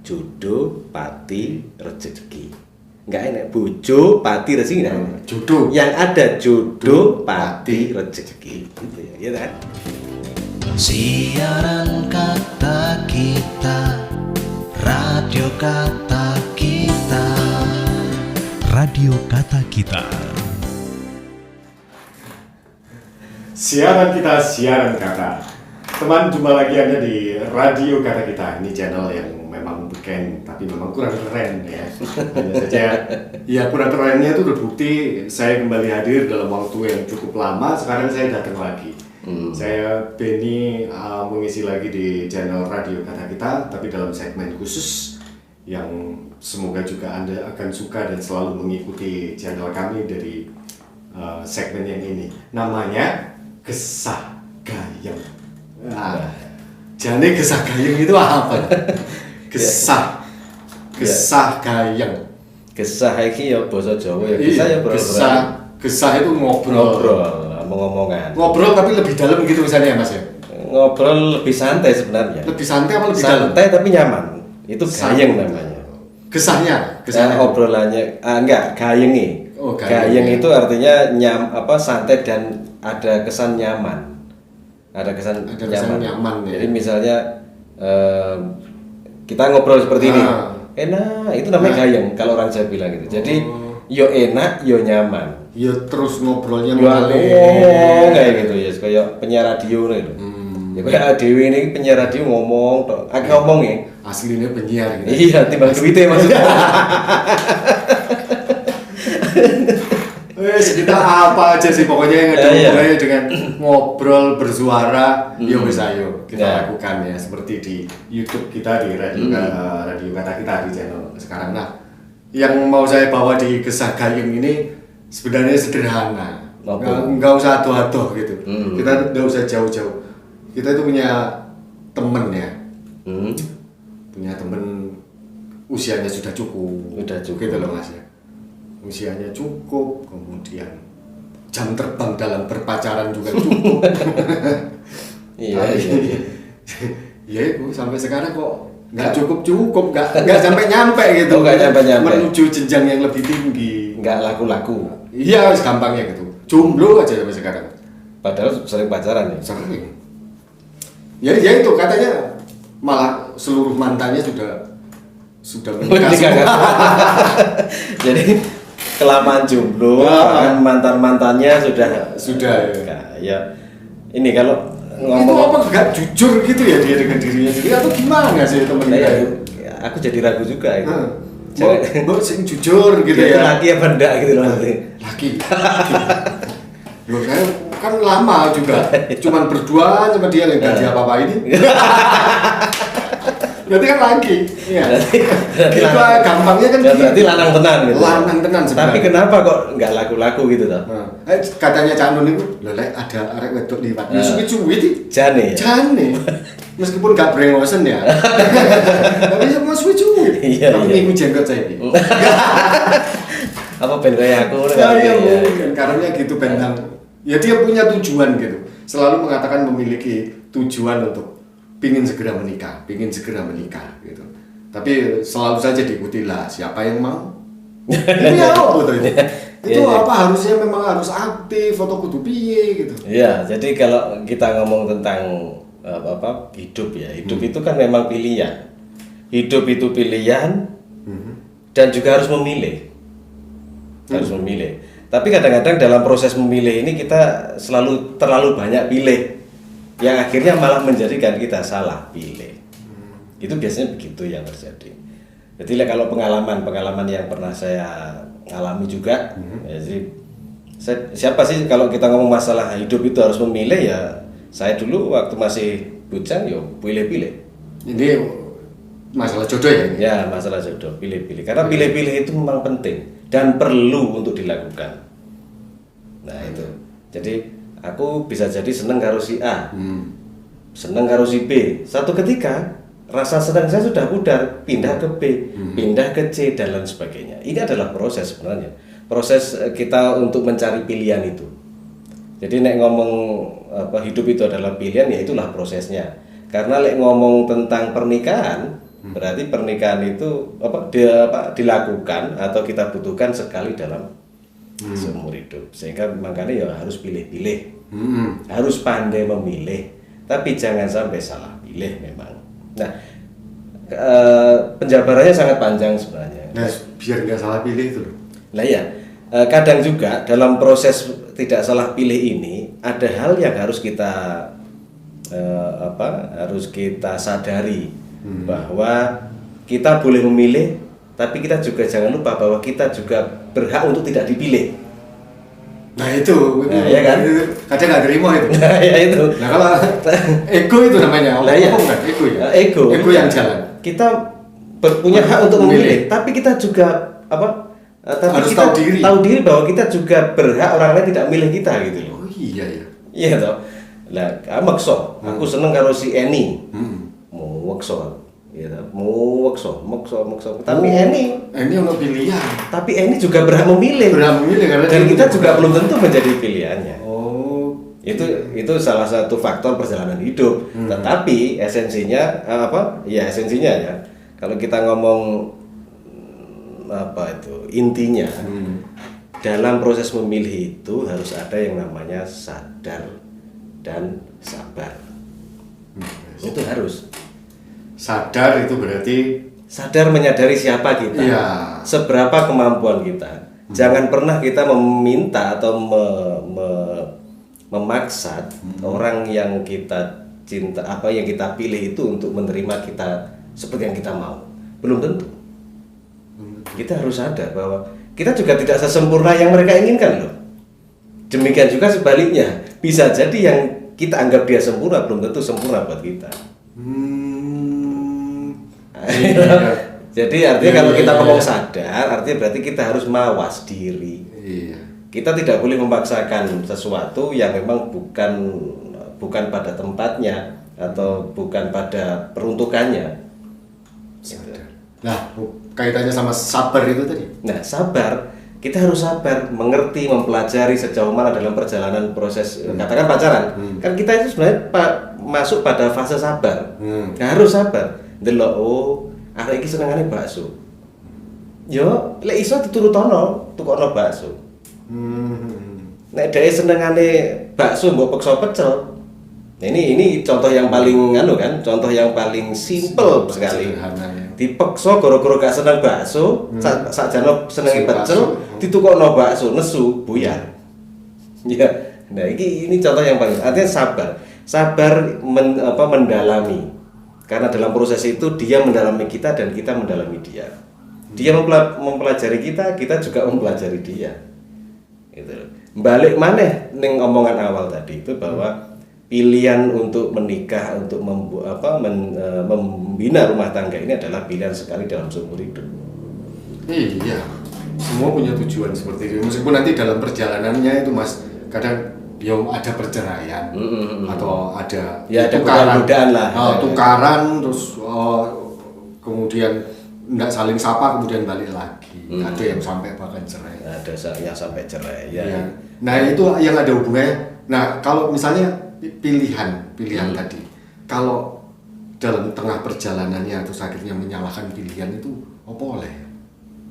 jodoh pati rezeki. Enggak enak bojo pati rezeki enggak enak. Jodoh. Yang ada jodoh pati rezeki. Gitu ya, iya kan? Siaran kata kita, radio kata kita, radio kata kita. Siaran kita, siaran kata. Teman, jumpa lagi Anda di radio kata kita. Ini channel yang memang beken, tapi memang kurang keren ya. Hanya saja, ya kurang kerennya itu terbukti. Saya kembali hadir dalam waktu yang cukup lama. Sekarang saya datang lagi. Saya Benny mengisi lagi di channel radio kata kita, tapi dalam segmen khusus yang semoga juga Anda akan suka dan selalu mengikuti channel kami dari segmen yang ini. Namanya Gesah Gayeng. Jane Gesah Gayeng itu apa? Gesah Gayeng. Gesah iki ya basa Jawa ya. Gesah itu ngobrol. Ngomongan. Tapi lebih dalam gitu misalnya ya Mas ya. Ngobrol lebih santai sebenarnya. Lebih santai apa lebih dalam? Santai tapi nyaman. Itu gayeng namanya. Gesahnya. Obrolannya enggak gayengi. Oh, gayeng itu artinya santai dan ada kesan nyaman. Ada kesan nyaman. Ya. Jadi misalnya kita ngobrol seperti ini. Enak, itu namanya gayeng kalau orang Jawa bilang gitu. Jadi yo enak, yo nyaman. Ya terus ngobrolnya ngomong kayak gitu ya, kayak penyiar radio gitu. Ya kayak Dewi ini penyiar radio ngomong, ngomong ya. Aslinya penyiar gitu. Iya, timbang duitnya maksudnya. Kita apa aja sih pokoknya yang ada dengan ngobrol bersuara, yo bisa yo kita lakukan ya seperti di YouTube kita di radio kata kita di channel sekarang. Nah, yang mau saya bawa di Gesah Gayeng ini sebenarnya sederhana, nggak usah atuh-atuh gitu. Kita nggak usah jauh-jauh. Kita itu punya temen ya, punya temen usianya sudah cukup gitu loh Mas ya. Usianya cukup, kemudian jam terbang dalam berpacaran juga cukup. Iya. Ya itu sampai sekarang kok nggak cukup, nggak sampai nyampe gitu. Nggak nyampe. Menuju jenjang yang lebih tinggi. Nggak laku-laku. Iya, gampangnya gitu. Jomblo aja sampai sekarang. Padahal sering pacaran ya. Sering. Ya itu katanya malah seluruh mantannya sudah menikah semua. Jadi kelamaan jomblo, kan mantannya sudah ya. Ini kalau ngomong itu apa nggak jujur gitu ya dia dengan dirinya sendiri atau gimana sih temennya? Aku jadi ragu juga itu. Mbak sing jujur gitu ya. Laki apa enggak gitu loh nanti. Laki. Loh saya kan lama juga, cuman berdua sama dia yang ganti apa ini. Berarti kan laki. Iya. Itu gampangnya kan berarti lanang tenan gitu. Lanang tenan sebenarnya. Tapi kenapa kok nggak laku-laku gitu toh? Katanya Cak Nun itu, lelek ada arek wedok liwat. Ya suwi-suwi iki. Jane. Meskipun gak brengosen ya. Tapi semua suwi-suwi. Tapi minggu jenggot saya ini. Apa ben kayak aku? Iya mungkin karena gitu bentang. Ya dia punya tujuan gitu. Selalu mengatakan memiliki tujuan untuk pingin segera menikah gitu. Tapi selalu saja diikutilah siapa yang mau. Ini apa tuh itu? Itu apa harusnya memang harus aktif atau kudu piye gitu. Iya, jadi kalau kita ngomong tentang hidup ya, hidup itu kan memang pilihan. Hidup itu pilihan dan juga harus memilih. Harus memilih. Tapi kadang-kadang dalam proses memilih ini kita selalu terlalu banyak pilih, yang akhirnya malah menjadikan kita salah pilih. Itu biasanya begitu yang terjadi. Jadi kalau pengalaman yang pernah saya alami juga, ya, jadi siapa sih kalau kita ngomong masalah hidup itu harus memilih ya, saya dulu waktu masih bujang yo pilih-pilih. Ini masalah jodoh ya? Ya masalah jodoh, pilih-pilih. Karena pilih-pilih itu memang penting dan perlu untuk dilakukan. Nah itu. Jadi aku bisa jadi seneng karo si A, seneng karo si B. Satu ketika rasa senang saya sudah pudar, pindah ke B, pindah ke C dan lain sebagainya. Ini adalah proses sebenarnya. Proses kita untuk mencari pilihan itu. Jadi nek ngomong hidup itu adalah pilihan, ya itulah prosesnya. Karena nek ngomong tentang pernikahan, Berarti pernikahan itu dilakukan atau kita butuhkan sekali dalam seumur hidup. Sehingga makanya ya harus pilih-pilih. Harus pandai memilih, tapi jangan sampai salah pilih memang. Nah, penjabarannya sangat panjang sebenarnya. Nah, biar nggak salah pilih itu loh. Lah ya, kadang juga dalam proses tidak salah pilih ini ada hal yang harus kita harus kita sadari bahwa kita boleh memilih, tapi kita juga jangan lupa bahwa kita juga berhak untuk tidak dipilih. Nah itu ya kan? Kadang nggak terima itu. Nah ya itu. Nah kalau ego itu namanya. Lah ya. Bukan ego ya. Ego yang jalan. Kita punya hak untuk memilih, tapi kita juga tapi harus kita tahu diri bahwa kita juga berhak orang lain tidak milih kita gitu loh. Oh iya ya. Iya toh. Lah, makso. Aku seneng karo si Eni. Mau wakso. Iya toh. Mau wakso. Tapi Eni ono pilihan. Tapi Eni juga berhak memilih. Karena dan kita juga belum tentu menjadi pilihannya. Oh. Itu salah satu faktor perjalanan hidup. Tetapi esensinya Ya esensinya ya. Kalau kita ngomong intinya dalam proses memilih itu harus ada yang namanya sadar dan sabar. Itu harus sadar, itu berarti sadar menyadari siapa kita, seberapa kemampuan kita. Jangan pernah kita meminta atau memaksa orang yang kita cinta, yang kita pilih itu untuk menerima kita seperti yang kita mau. Belum tentu. Kita harus sadar bahwa kita juga tidak sesempurna yang mereka inginkan loh. Demikian juga sebaliknya, bisa jadi yang kita anggap dia sempurna belum tentu sempurna buat kita. Jadi artinya kalau kita ngomong sadar, artinya berarti kita harus mawas diri. Kita tidak boleh memaksakan sesuatu yang memang bukan pada tempatnya atau bukan pada peruntukannya. Nah, kaitannya sama sabar itu tadi. Nah, sabar, kita harus sabar, mengerti, mempelajari sejauh mana dalam perjalanan proses katakan pacaran. Kan kita itu sebenarnya masuk pada fase sabar. Harus sabar. Delok arek iki senengane bakso. Yo, lek iso diturutono, tukokno bakso. Nek dhewe senengane bakso mbok peksa pecel. Nah, ini contoh yang paling contoh yang paling simple sekali. Dipeksa gara-gara gak seneng bakso, sakjane senenge pecel, ditukokno bakso, nesu, buyar. Ya. Nah, ini contoh yang paling artinya sabar. Sabar mendalami. Karena dalam proses itu dia mendalami kita dan kita mendalami dia. Dia mempelajari kita, kita juga mempelajari dia. Gitu. Balik maneh ning omongan awal tadi itu bahwa pilihan untuk menikah, untuk membina rumah tangga ini adalah pilihan sekali dalam seumur hidup. Iya, semua punya tujuan seperti itu. Meskipun nanti dalam perjalanannya itu Mas, kadang ada perceraian atau ada tukaran lah. Tukaran terus kemudian nggak saling sapa kemudian balik lagi. Ada yang sampai bahkan cerai. Ada yang sampai cerai. Ya. Nah itu yang ada hubungannya. Nah kalau misalnya pilihan tadi, kalau dalam tengah perjalanannya terus akhirnya menyalahkan pilihan itu, boleh?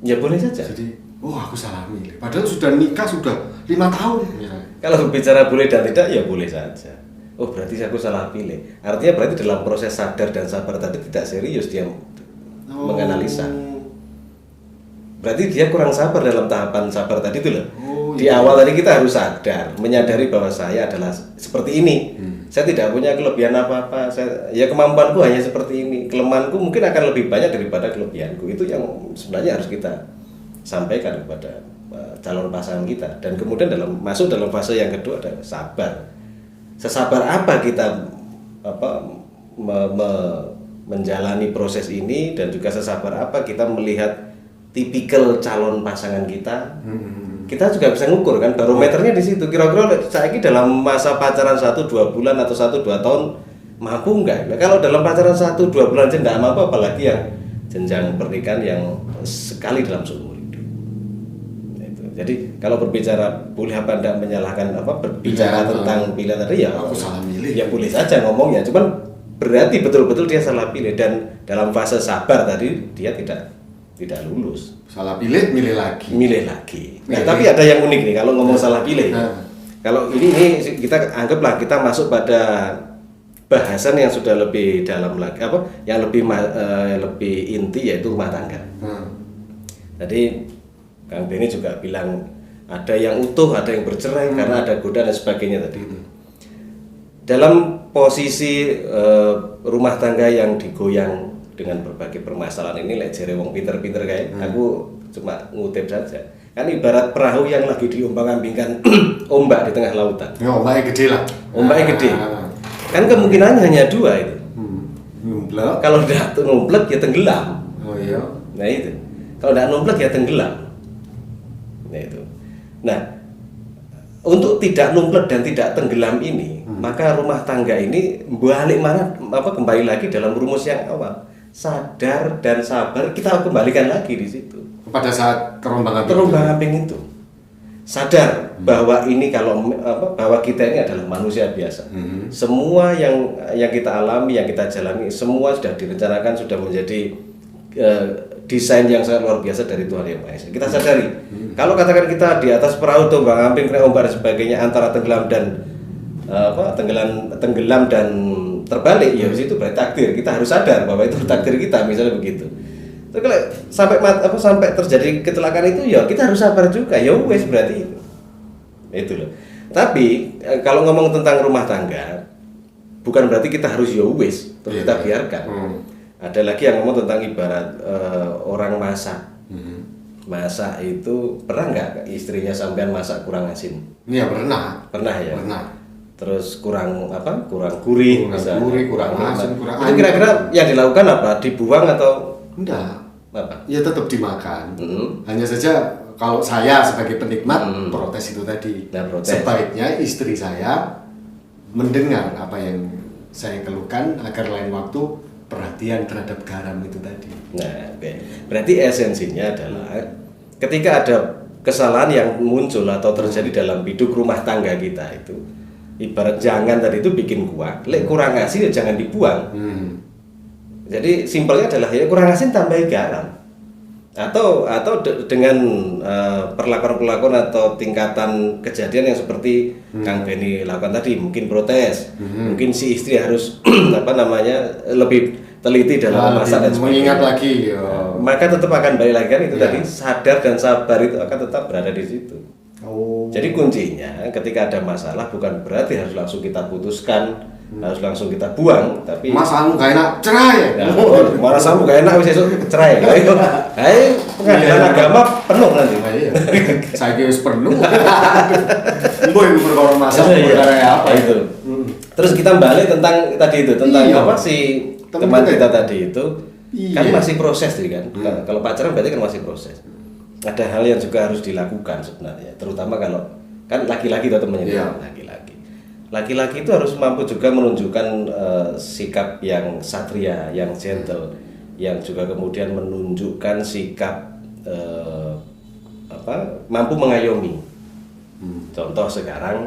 Ya boleh saja. Jadi, aku salah milih. Padahal sudah nikah sudah 5 tahun. Misalnya. Kalau bicara boleh dan tidak, ya boleh saja. Berarti aku salah pilih. Artinya berarti dalam proses sadar dan sabar tadi tidak serius dia menganalisa. Berarti dia kurang sabar dalam tahapan sabar tadi itu loh. Di awal tadi kita harus sadar, menyadari bahwa saya adalah seperti ini. Saya tidak punya kelebihan apa-apa. Kemampuanku hanya seperti ini. Kelemahanku mungkin akan lebih banyak daripada kelebihanku. Itu yang sebenarnya harus kita sampaikan kepada calon pasangan kita. Dan kemudian masuk dalam fase yang kedua adalah sabar. Sesabar apa kita menjalani proses ini, dan juga sesabar apa kita melihat tipikal calon pasangan kita. Kita juga bisa ngukur kan, barometernya di situ. Kira-kira saya ini dalam masa pacaran 1-2 bulan atau 1-2 tahun mampu enggak? Nah, kalau dalam pacaran 1-2 bulan aja enggak mampu, apalagi yang jenjang pernikahan yang sekali dalam seumur hidup. Itu. Jadi kalau berbicara boleh apa enggak menyalahkan berbicara tentang pilihan tadi, ya aku salah milih. Ya boleh saja ngomongnya, cuman berarti betul-betul dia salah pilih, dan dalam fase sabar tadi dia tidak lulus. Salah pilih, milih lagi. Nah, tapi ada yang unik nih kalau ngomong salah pilih. Kalau ini kita anggaplah kita masuk pada bahasan yang sudah lebih dalam lagi, yang lebih inti, yaitu rumah tangga. Tadi Kang Benny juga bilang ada yang utuh, ada yang bercerai karena ada godaan dan sebagainya tadi. Dalam posisi rumah tangga yang digoyang dengan berbagai permasalahan ini, lek jere wong pinter-pinter kayak aku cuma ngutip saja. Kan ibarat perahu yang lagi diombang-ambingkan ombak di tengah lautan. Ya, ombaknya gede lah. Ombaknya gede. Kan kemungkinannya hanya dua itu. Numplek. Kalau tidak numplek ya tenggelam. Oh iya. Nah itu. Kalau tidak numplek ya tenggelam. Nah itu. Nah, untuk tidak numplek dan tidak tenggelam ini, maka rumah tangga ini kembali lagi dalam rumus yang awal. Sadar dan sabar, kita kembalikan lagi di situ. Pada saat terombang-ambing itu. Sadar bahwa ini bahwa kita ini adalah manusia biasa. Semua yang kita alami, yang kita jalani, semua sudah direncanakan, sudah menjadi desain yang sangat luar biasa dari Tuhan Yang Maha Esa. Kita sadari. Kalau katakan kita di atas perahu terombang-ambing, kena ombak dan sebagainya, antara tenggelam dan tenggelam dan terbalik, ya di situ berarti takdir. Kita harus sadar bahwa itu takdir kita, misalnya begitu. Terus kalau sampai terjadi kecelakaan itu, ya kita harus sabar juga. Ya wes berarti itu loh. Tapi kalau ngomong tentang rumah tangga, bukan berarti kita harus ya wes terus kita biarkan. Ada lagi yang ngomong tentang ibarat orang masak. Masak itu pernah nggak istrinya sampean masak kurang asin? Iya pernah. Pernah ya. Pernah. Terus kurang gurih, kurang asin, kurang. Itu kira-kira yang dilakukan apa? Dibuang atau enggak? Apa? Ya tetap dimakan. Hanya saja kalau saya sebagai penikmat protes itu tadi. Protes. Sebaiknya istri saya mendengar apa yang saya keluhkan agar lain waktu perhatian terhadap garam itu tadi. Nah, oke. Berarti esensinya adalah ketika ada kesalahan yang muncul atau terjadi dalam hidup rumah tangga kita itu, ibarat jangan tadi itu bikin kuah, lek kurang asin ya jangan dibuang. Jadi simpelnya adalah ya kurang asin tambahi garam. Atau dengan perlakuan atau tingkatan kejadian yang seperti Kang Benny lakukan tadi, mungkin protes, mungkin si istri harus lebih teliti dalam memasak dan sebagainya. Mengingat lagi, maka tetap akan balik lagi kan itu tadi, sadar dan sabar itu akan tetap berada di situ. Jadi kuncinya ketika ada masalah bukan berarti harus langsung kita putuskan, harus langsung kita buang, tapi masalahmu gak enak, cerai. Nah, masalahmu gak enak wis esuk cerai. Ayo pengadilan agama penuh nanti. Iya. Saya wis penuh. Boy perkara masalah perkara apa itu. Terus kita balik tentang tadi itu, tentang si teman kita tadi itu kan masih proses kan. Kalau pacaran berarti kan masih proses. Ada hal yang juga harus dilakukan sebenarnya, terutama kalau kan laki-laki atau temannya laki-laki itu harus mampu juga menunjukkan sikap yang satria, yang gentle, yang juga kemudian menunjukkan sikap mampu mengayomi. Contoh sekarang,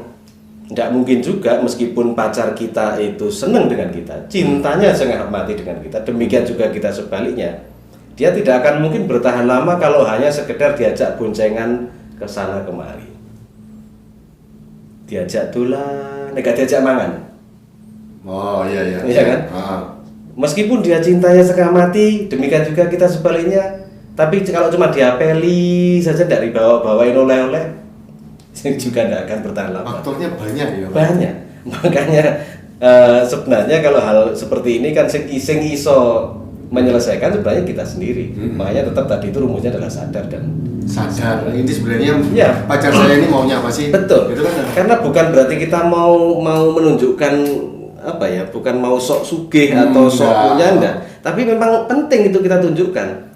tidak mungkin juga meskipun pacar kita itu senang dengan kita, cintanya sangat mati dengan kita, demikian juga kita sebaliknya. Dia tidak akan mungkin bertahan lama kalau hanya sekedar diajak boncengan ke sana kemari. Diajak tulan, nggak diajak mangan. Oh iya. Iya kan? Meskipun dia cintanya setengah mati, demikian juga kita sebaliknya. Tapi kalau cuma diapeli saja, tidak dibawa-bawain oleh-oleh, juga tidak akan bertahan lama. Faktornya banyak ya. Banyak. Makanya sebenarnya kalau hal seperti ini kan sing iso menyelesaikan sebenarnya kita sendiri. Makanya tetap tadi itu rumusnya adalah sadar. Ini sebenarnya pacar saya ini maunya apa sih? Betul. Gitu kan? Karena bukan berarti kita mau menunjukkan bukan mau sok sugih atau sok punya enggak. Tapi memang penting itu kita tunjukkan.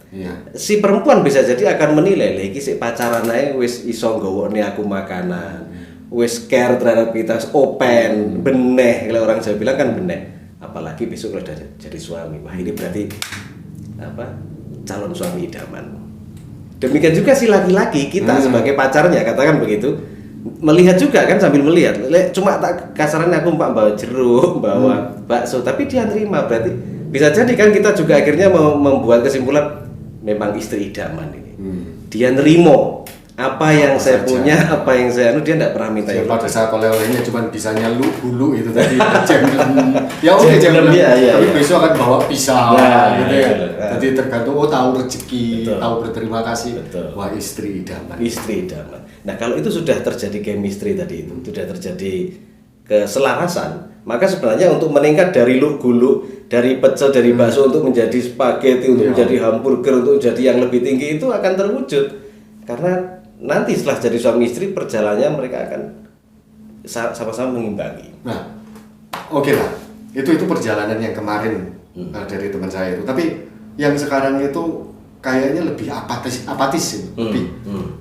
Si perempuan bisa jadi akan menilai lagi si pacaran ae wis iso nggowone aku makanan. Wis care terhadap kita, open, beneh. Kalau orang Jawa bilang kan beneh. Apalagi besok kalau jadi suami, wah ini berarti calon suami idaman. Demikian juga si laki-laki kita sebagai pacarnya, katakan begitu, melihat juga kan, sambil melihat. Cuma tak kasarannya aku bawa jeruk, bawa bakso, tapi dia terima. Berarti bisa jadi kan kita juga akhirnya membuat kesimpulan memang istri idaman ini. Dia nerimo apa yang saya saja. Punya, apa yang saya dia tidak pernah minta yang pada saat oleh-olehnya cuma bisa nyalu bulu itu tadi jemblem. Ya oke jemblem. Ya, tapi besok akan bawa pisau gitu ya. Betul. Jadi tergantung tahu rezeki, Betul. tahu berterima kasih. Betul. Wah, istri idaman. Istri idaman. Nah, kalau itu sudah terjadi chemistry tadi itu, sudah terjadi keselarasan, maka sebenarnya untuk meningkat dari luk-guluk, dari pecel, dari bakso untuk menjadi spaghetti, untuk menjadi hamburger, untuk jadi yang lebih tinggi itu akan terwujud. Karena nanti setelah jadi suami istri perjalanannya mereka akan sama-sama mengimbangi. Nah, oke lah. Itu perjalanan yang kemarin dari teman saya itu. Tapi yang sekarang itu kayaknya lebih apatis lebih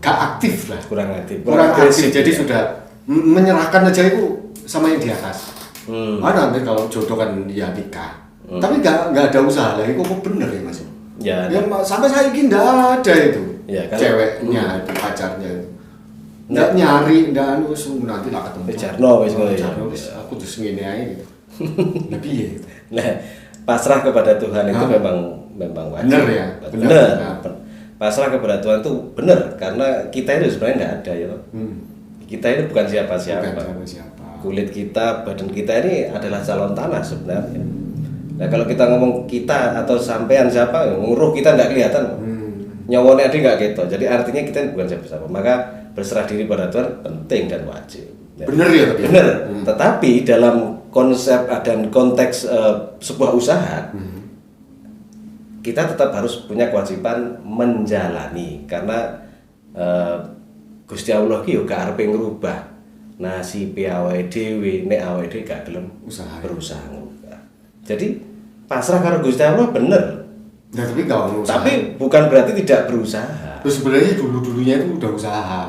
gak aktif lah. Kurang aktif. Kurang aktif. Jadi sudah menyerahkan aja itu sama yang di atas. Nanti kalau jodoh kan ya nikah. Tapi nggak ada usaha lagi. Kok bener ya Mas? Ya, sampai saya ini nggak ada itu. Ya, ceweknya itu pacarnya itu. Nggak nyari, nggak nanti lah ketemu. Jarno wis ngono ya. Aku terus ngene ae gitu. Nah piye? Nah, pasrah kepada Tuhan itu memang wajib. Bener ya? Bener. Pasrah kepada Tuhan itu benar, karena kita itu sebenarnya tidak ada ya. Kita ini bukan siapa-siapa. Kulit kita, badan kita ini adalah calon tanah sebenarnya. Nah, kalau kita ngomong kita atau sampean siapa, nguruh kita tidak kelihatan. Nyawone ade nggak gitu. Jadi artinya kita ini bukan siapa-siapa. Maka berserah diri pada Tuhan penting dan wajib. Bener ya? Bener. Tetapi dalam konsep dan konteks sebuah usaha, kita tetap harus punya kewajiban menjalani, karena Gusti Allah ki yo gak arepe ngrubah nasibe awake dhewe nek awake dhewe gak gelem berusaha ngubah. Jadi pasrah karo Gusti Allah bener. Nah, tapi gak mau usaha. Tapi bukan berarti tidak berusaha. Terus sebenarnya dulu-dulunya itu udah usaha.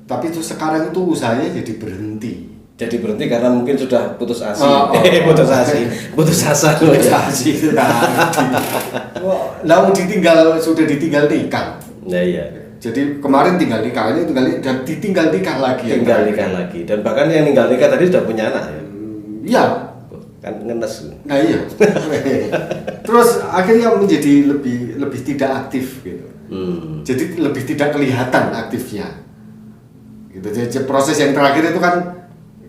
Tapi terus sekarang itu usahanya jadi berhenti. Jadi berhenti karena mungkin sudah putus asa. Putus asa. Lalu sudah ditinggal nikah. Nah, iya. Jadi kemarin tinggal nikah dan ditinggal nikah lagi. Tinggal nikah lagi, dan bahkan yang tinggal nikah tadi sudah punya anak ya. Iya. Kan ngenes. Nah iya. Terus akhirnya menjadi lebih tidak aktif gitu. Jadi lebih tidak kelihatan aktifnya. Gitu. Jadi proses yang terakhir itu kan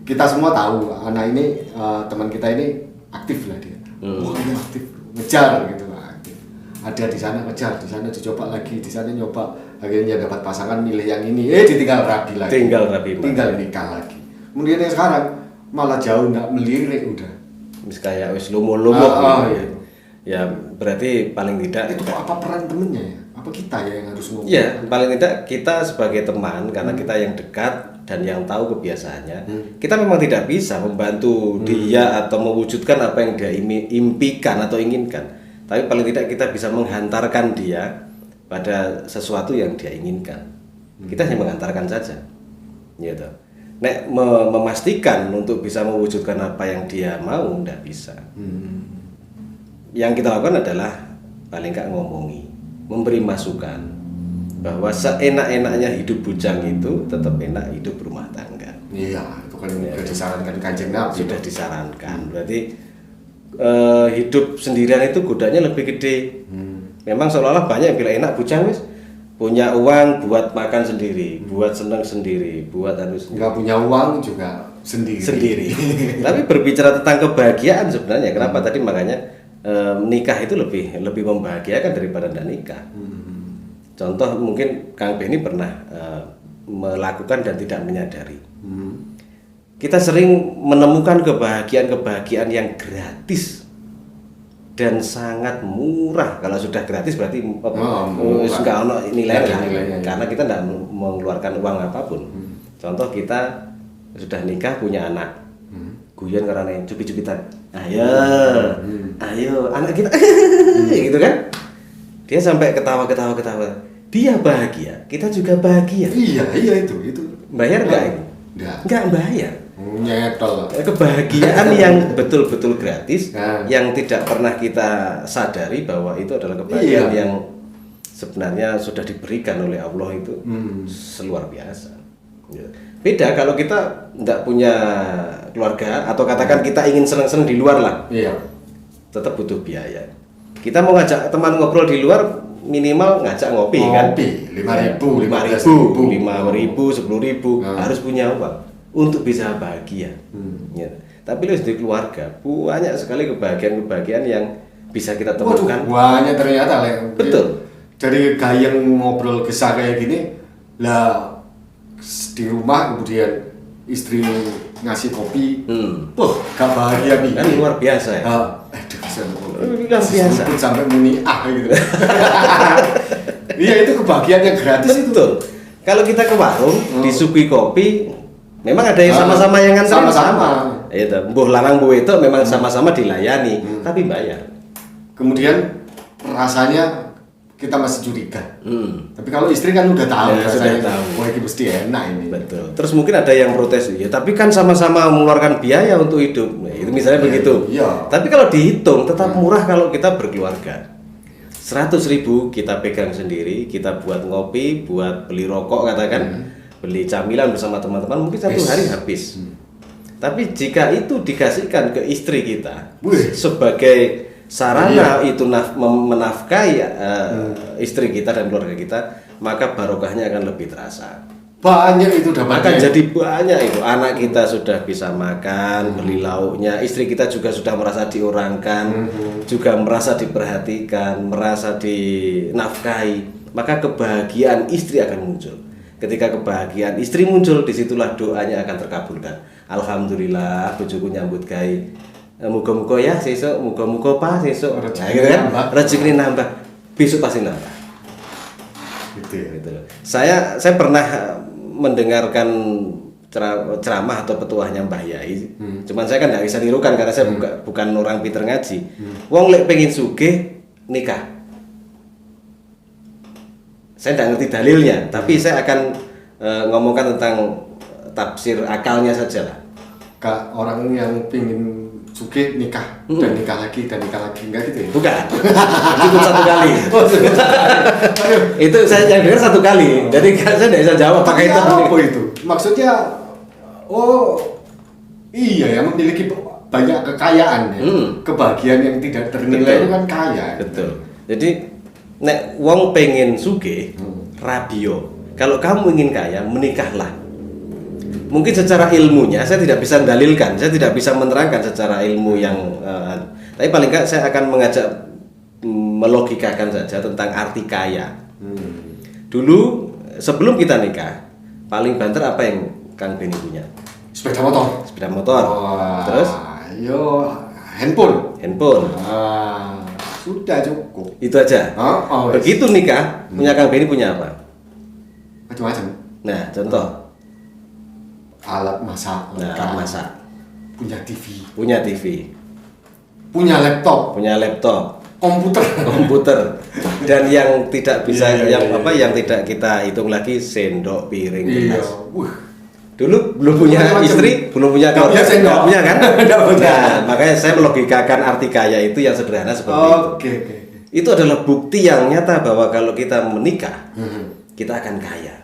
kita semua tahu anak ini teman kita ini aktif lah dia. Wah, ini aktif, ngejar gitu lah. Aktif. Ada di sana ngejar, di sana dicoba lagi, di sana nyoba, akhirnya dapat pasangan milih yang ini, ditinggal rabi lagi. Tinggal nikah lagi. Kemudian yang sekarang malah jauh nggak melirik udah. Mis kayak wis lumo-lumo gitu. Ya berarti paling tidak itu apa peran temennya ya? Apa kita ya yang harus ngomong? Ya paling tidak kita sebagai teman, karena kita yang dekat dan yang tahu kebiasaannya, kita memang tidak bisa membantu dia atau mewujudkan apa yang dia impikan atau inginkan. Tapi paling tidak kita bisa menghantarkan dia pada sesuatu yang dia inginkan. Kita hanya menghantarkan saja, gitu. Nek memastikan untuk bisa mewujudkan apa yang dia mau, tidak bisa. Yang kita lakukan adalah paling nggak ngomongi, memberi masukan bahwa seenak-enaknya hidup bujang itu tetap enak hidup rumah tangga. Iya, itu kan sudah disarankan Kanjeng Nabi. Sudah disarankan. Berarti hidup sendirian itu godanya lebih gede. Memang seolah-olah banyak yang bilang enak bujang wis, punya uang buat makan sendiri, buat senang sendiri, buat harus nggak punya uang juga sendiri. Tapi berbicara tentang kebahagiaan sebenarnya, kenapa tadi makanya nikah itu lebih membahagiakan daripada tidak nikah. Contoh mungkin Kang Benny pernah melakukan dan tidak menyadari. Kita sering menemukan kebahagiaan yang gratis dan sangat murah. Kalau sudah gratis berarti nggak ono nilainya, karena kita tidak mengeluarkan uang apapun. Contoh kita sudah nikah punya anak, guyon karena cubit-cubitan, ayo anak kita gitu kan, dia sampai ketawa, dia bahagia, kita juga bahagia. Iya itu bayar nggak ini? Nggak bayar. Nyetol. Kebahagiaan yang betul-betul gratis, yang tidak pernah kita sadari bahwa itu adalah kebahagiaan yang sebenarnya sudah diberikan oleh Allah itu seluar biasa. Beda kalau kita nggak punya keluarga atau katakan kita ingin seneng-seneng di luar lah, Iya. tetap butuh biaya. Kita mau ngajak teman ngobrol di luar, minimal ngajak ngopi kan? Ngopi, 5.000, 10.000 harus punya uang untuk bisa bahagia. Ya. Tapi lu di keluarga banyak sekali kebahagiaan-kebahagiaan yang bisa kita temukan. Waduh, banyak ternyata Le. Betul. Dari gayeng ngobrol kisah kayak gini, lah di rumah kemudian istri ngasih kopi, gak bahagia nih. Kan luar biasa ya. Aduh, bisa Luar biasa. sampai muni gitu. Iya, itu kebahagiaan yang gratis itu. Betul. Kalau kita ke warung disuguhi kopi, memang ada yang sama-sama yang nganterin Sama-sama. Itu, mbuh lanang mbuh itu memang sama-sama dilayani, tapi bayar. Kemudian rasanya kita masih curiga. Tapi kalau istri kan udah tahu, Ya, rasanya, sudah tahu. wah ini mesti enak ini. Betul. Terus mungkin ada yang protes, ya tapi kan sama-sama mengeluarkan biaya untuk hidup. Nah, itu misalnya begitu. Iya. Tapi kalau dihitung tetap murah kalau kita berkeluarga. 100.000 kita pegang sendiri, kita buat ngopi, buat beli rokok katakan, beli camilan bersama teman-teman mungkin satu hari habis. Tapi jika itu dikasihkan ke istri kita sebagai sarana itu menafkahi istri kita dan keluarga kita, maka barokahnya akan lebih terasa. Banyak itu dapatnya. Akan jadi banyak itu. Anak kita sudah bisa makan, beli lauknya, istri kita juga sudah merasa diorangkan, juga merasa diperhatikan, merasa dinafkahi. Maka kebahagiaan istri akan muncul. Ketika kebahagiaan istri muncul, disitulah doanya akan terkabulkan. Alhamdulillah, bojoku nyambut gawe. Muga-muga ya sesuk, muga-muga pa sesuk. Rezeki Nah, kan? nambah. Rezeki nambah. Besok pasti nambah. Gitu ya. Gitu loh. Saya pernah mendengarkan ceramah atau petuahnya Mbah Yai. Cuman saya kan nggak bisa nirukan karena saya bukan orang pinter ngaji. Wong lek pengen sugih nikah. Saya nggak ngerti dalilnya, tapi saya akan ngomongkan tentang tafsir akalnya saja lah. Kak, orang yang pingin sugih nikah dan nikah lagi enggak gitu ya? Bukan, cukup satu kali. Itu saya yang dengar satu kali. Jadi saya tidak bisa jawab pakai itu. Apa itu? Maksudnya, iya ya, memiliki banyak kekayaan ya. Kebahagiaan yang tidak ternilai itu kan kaya. Betul. Jadi nek wong pengen sugih, radio. Kalau kamu ingin kaya, menikahlah. Mungkin secara ilmunya saya tidak bisa mendalilkan, saya tidak bisa menerangkan secara ilmu yang tapi paling enggak saya akan mengajak melogikakan saja tentang arti kaya. Dulu sebelum kita nikah, paling banter apa yang Kang Beni punya? Sepeda motor. Sepeda motor. Wah, Terus handphone. Sudah cukup. Itu aja. Begitu nikah, punya Kang Beni punya apa? Macam-macam. Nah, contoh Alat masak. alat masak. Punya TV. Punya TV. Punya laptop. Komputer. Dan yang tidak bisa Iya. yang tidak kita hitung lagi sendok, piring, Iya. gelas. Dulu belum punya Macam-macam. istri, belum punya Nggak punya sendok. nggak punya kan? Nggak punya. Nah, makanya saya melogikakan arti kaya itu yang sederhana seperti itu. Oke. Itu adalah bukti yang nyata bahwa kalau kita menikah, kita akan kaya.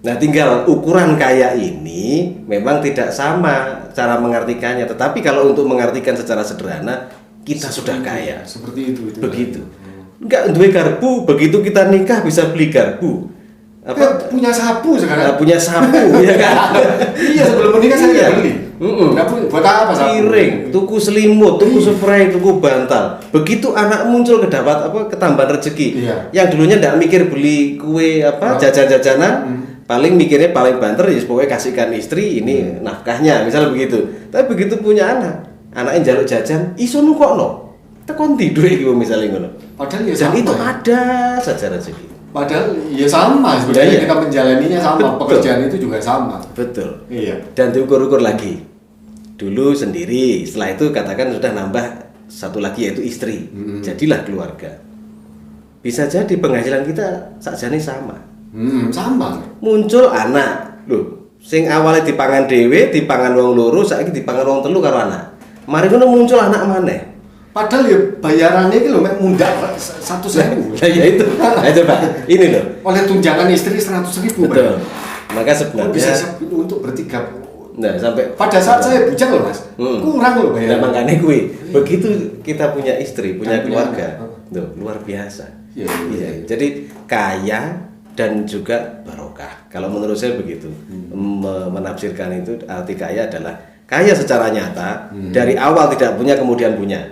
Nah, tinggal ukuran kaya ini memang tidak sama cara mengartikannya, tetapi kalau untuk mengartikan secara sederhana, kita sudah kaya. Seperti itu. Begitu. Enggak duwe garpu, begitu kita nikah bisa beli garpu. Punya sapu sekarang. Punya sapu ya kan. Iya, sebelum menikah saya Iya. nggak beli. Nggak punya. Buat apa sapu? Piring, tuku selimut, tuku spray, tuku bantal. Begitu anak muncul ketambahan rezeki. Iya. Yang dulunya enggak mikir beli kue jajan-jajanan, paling mikirnya paling banter ya pokoknya kasihkan istri ini nafkahnya, misalnya begitu. Tapi begitu punya anaknya njaluk jajan, iso nukokno. Tekon tidur iki misalnya ngono. Padahal ya Dan sama. itu ada saja rezeki. Padahal ya sama sebenarnya Iya. kita menjalaninya sama, Betul. pekerjaan itu juga sama. Betul. Iya. Dan diukur-ukur lagi. Dulu sendiri, setelah itu katakan sudah nambah satu lagi yaitu istri. Jadilah keluarga. Bisa jadi penghasilan kita sakjane sama. Sama. Muncul anak. Loh, sing awalnya dipangan dhewe, dipangan wong loro, saiki dipangan wong telu karo anak. Mari ngono muncul anak maneh. Padahal ya bayarannya itu loh mundak 100.000. Nah, ya itu. Nah, coba. Ini loh. Oleh tunjangan istri 100.000. Betul. Maka Kok bisa sebenarnya untuk bertiga. nah sampai Pada saat saya bujang loh Mas, kurang loh nah, bayar. makanya gue begitu kita punya istri, punya Dan keluarga, punya- tuh luar biasa. Iya. Jadi kaya dan juga barokah. Kalau menurut saya begitu. Menafsirkan itu arti kaya adalah kaya secara nyata, dari awal tidak punya kemudian punya.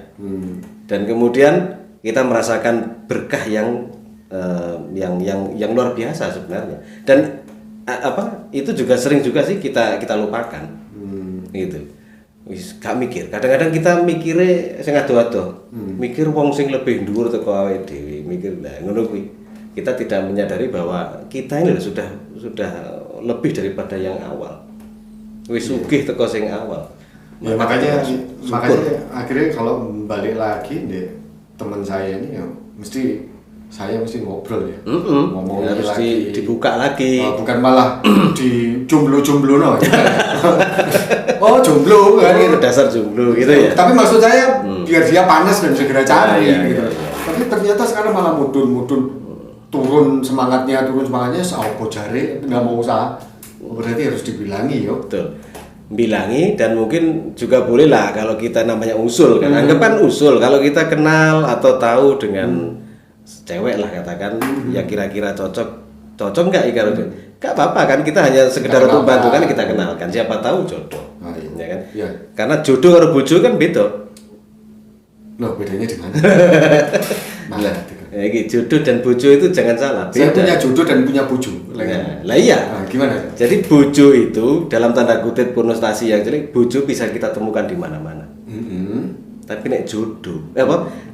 Dan kemudian kita merasakan berkah yang luar biasa sebenarnya. Dan itu juga sering juga sih kita lupakan. Gitu. Wis gak mikir. Kadang-kadang kita mikire sing ado-ado. Mikir wong sing lebih dhuwur teko awake dhewe, mikir lah ngono kuwi. Kita tidak menyadari bahwa kita ini sudah lebih daripada yang awal. Wis sugih teko sing awal. Ya, makanya akhirnya kalau balik lagi deh teman saya ini ya saya mesti ngobrol ya, ngomong harus lagi, dibuka lagi, bukan malah di jomblo no. Oh jomblo kan gitu, dasar jomblo gitu ya. Tapi maksud saya biar dia panas dan segera cari gitu. Iya. Tapi ternyata sekarang malah mudun turun semangatnya apa jare nggak mau usaha, berarti harus dibilangi yo. Betul. Bilangi dan mungkin juga boleh lah kalau kita namanya usul kan, anggapan usul kalau kita kenal atau tahu dengan cewek lah katakan ya kira-kira cocok nggak Ika Rudin? Nggak apa-apa kan, kita hanya sekedar untuk bantu kan, kita kenalkan, siapa tahu jodoh, ya kan? Iya. Karena jodoh karo bojo kan beda. Loh bedanya di mana? Malah. Ya, jodoh dan bojo itu jangan salah. Beda. Saya punya jodoh dan punya bojo. Lah iya. Nah, gimana? Jadi bojo itu dalam tanda kutip konotasi yang jelek, bojo bisa kita temukan di mana-mana. Tapi nek jodoh,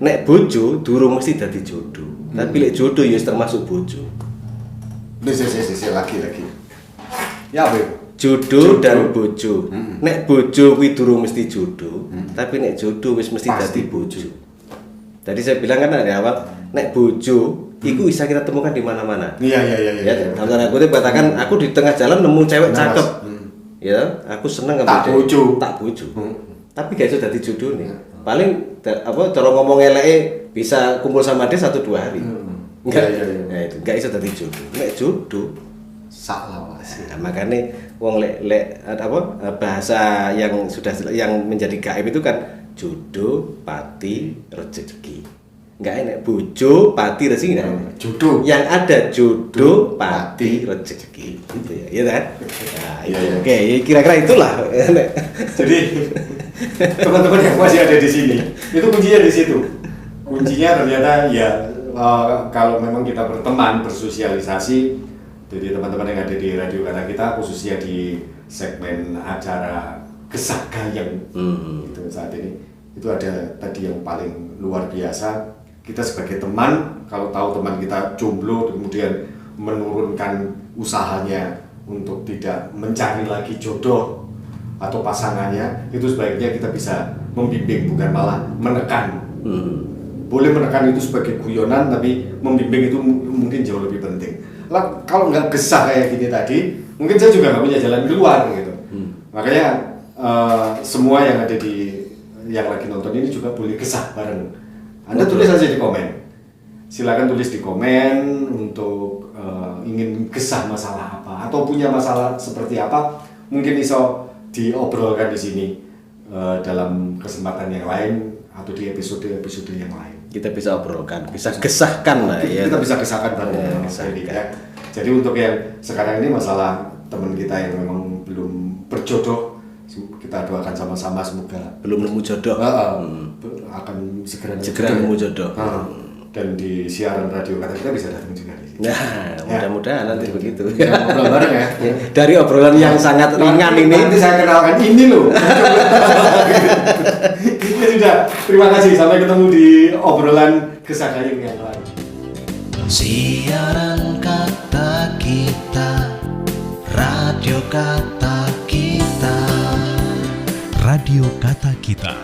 nek bojo durung mesti dadi jodoh. Tapi nek jodoh ya termasuk bojo. Lagi. Ya apa? Jodoh dan bojo. Nek bojo kuwi durung mesti jodoh, tapi nek jodoh wis mesti dadi bojo. Tadi saya bilang kan dari awal, nek bojo iku bisa kita temukan di mana-mana. Iya. Ya, dalam tanda kutip katakan aku di tengah jalan nemu cewek cakep. Ya, aku seneng Tak bojo. Tapi gak iso dadi jodoh nih. Paling cara ngomong eleke bisa kumpul sama dia 1-2 hari. Enggak. Nah, itu enggak iso dadi jodoh. Nek jodoh salah Mas. Nah, makanya wong bahasa yang menjadi gaib itu kan jodoh, pati, rezeki. Enggak enak bojo, pati, rezeki enggak. Jodoh. Yang ada jodoh, pati, rezeki. Gitu ya. Iya kan? Nah, itu. Iya. Oke, kira-kira itulah. Jadi teman-teman yang masih ada di sini, itu kuncinya di situ. Kuncinya ternyata ya kalau memang kita berteman, bersosialisasi, jadi teman-teman yang ada di Radio Kata Kita, khususnya di segmen acara Gesah Gayeng itu saat ini, itu ada tadi yang paling luar biasa. Kita sebagai teman, kalau tahu teman kita jomblo, kemudian menurunkan usahanya untuk tidak mencari lagi jodoh atau pasangannya, itu sebaiknya kita bisa membimbing, bukan malah menekan. Boleh menekan itu sebagai guyonan, tapi membimbing itu mungkin jauh lebih penting. Lah, kalau nggak gesah kayak gini tadi, mungkin saya juga nggak punya jalan keluar gitu. Makanya semua yang ada yang lagi nonton ini juga boleh gesah bareng. Anda tulis aja di komen. Silakan tulis di komen untuk ingin gesah masalah apa atau punya masalah seperti apa, mungkin iso diobrolkan di sini dalam kesempatan yang lain atau di episode-episode yang lain. Kita bisa obrolkan, bisa gesahkan lah ya. Kita bisa gesahkan bareng ya. Jadi untuk yang sekarang ini masalah teman kita yang memang belum berjodoh, kita doakan sama-sama semoga belum nemu jodoh akan segera nemu jodoh. Dan di siaran Radio Kata Kita bisa datang juga di sini. Nah, mudah-mudahan nanti begitu. Ngobrol bareng ya. Dari obrolan yang sangat ringan ini. Nanti saya kenalkan ini loh. Itu sudah. Terima kasih. Sampai ketemu di obrolan Gesah Gayeng yang lain. Siaran Kata Kita, Radio Kata Kita, Radio Kata Kita.